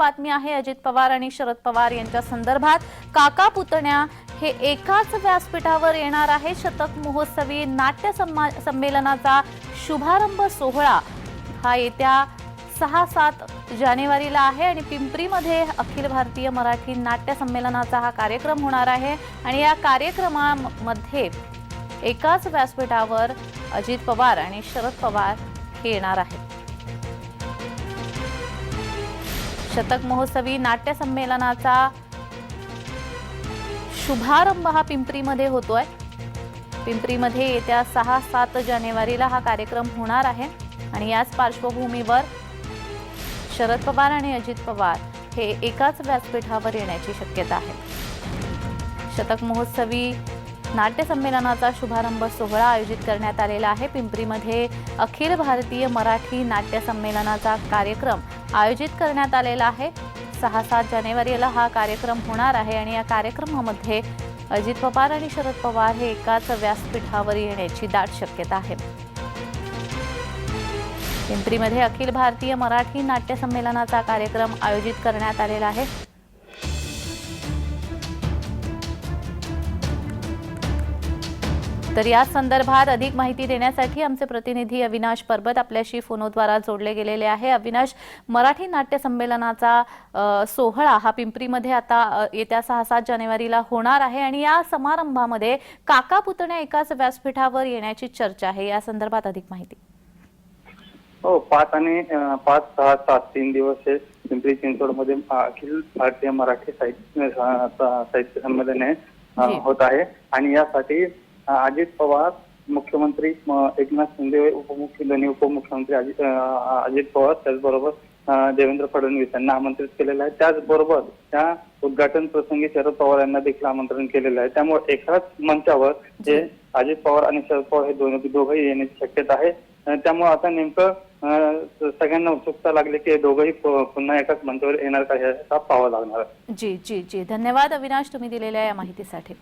बातमी आहे अजित पवार आणि शरद पवार यांच्या संदर्भात। काका पुतण्या हे एकाच व्यासपीठावर येणार आहे। शतक महोत्सवी नाट्य संमेलनाचा शुभारंभ सोहळा हा येत्या 6-7 जानेवारीला आहे आणि पिंपरीमध्ये अखिल भारतीय मराठी नाट्य संमेलनाचा हा कार्यक्रम होणार आहे आणि या कार्यक्रमामध्ये एकाच व्यासपीठावर अजित पवार आणि शरद पवार हे येणार आहेत। शतक महोत्सवी नाट्य संमेलनाचा शुभारंभ हा पिंपरीमध्ये होतोय। पिंपरीमध्ये येत्या 6-7 जानेवारीला हा कार्यक्रम होणार आहे आणि याच पार्श्वभूमीवर शरद पवार आणि अजित पवार हे एकाच व्यासपीठावर येण्याची शक्यता आहे। शतक महोत्सवी नाट्य संमेलनाचा शुभारंभ सोहळा आयोजित करण्यात आलेला आहे। पिंपरीमध्ये अखिल भारतीय मराठी नाट्य संमेलनाचा कार्यक्रम आयोजित करण्यात आलेला आहे। 6-7 जानेवारीला हा कार्यक्रम होणार आहे आणि या कार्यक्रमामध्ये अजित पवार आणि शरद पवार हे एकाच व्यासपीठावर येण्याची दाट शक्यता आहे। पिंपरीमध्ये अखिल भारतीय मराठी नाट्य संमेलनाचा कार्यक्रम आयोजित करण्यात आलेला आहे। तर या संदर्भात अधिक माहिती देण्यासाठी आमचे प्रतिनिधी अविनाश परबत आपल्याशी फोनद्वारा जोडले गेलेले आहे। अविनाश, मराठी नाट्य संमेलनाचा सोहळा हा पिंपरीमध्ये आता येत्या 6-7 जानेवारीला होणार आहे आणि या समारंभामध्ये काका पुतण्या एकाच व्यासपीठावर येण्याची चर्चा आहे। या संदर्भात अधिक माहिती। हो, 5 आणि 5-6-7 3 दिवस हे पिंपरी चिंचवडमध्ये अखिल भारतीय मराठी साहित्य संमेलन होत आहे आणि यासाठी अजित पवार, मुख्यमंत्री एकनाथ शिंदे, उपमुख्यमंत्री अजित पवार, त्याचबरोबर देवेंद्र फडणवीस यांना आमंत्रित केलेलं आहे। त्याचबरोबर त्या उद्घाटन प्रसंगी शरद पवार यांना देखील आमंत्रण केलेलं आहे। त्यामुळे एकाच मंचावर जे अजित पवार आणि शरद पवार हे दोघंही येण्याची शक्यता आहे। त्यामुळे आता नेमकं सगळ्यांना उत्सुकता लागली की दोघंही पुन्हा एकाच मंचावर येणार का, हे पाहावं लागणार आहे। जी, धन्यवाद अविनाश, तुम्ही दिलेल्या या माहितीसाठी।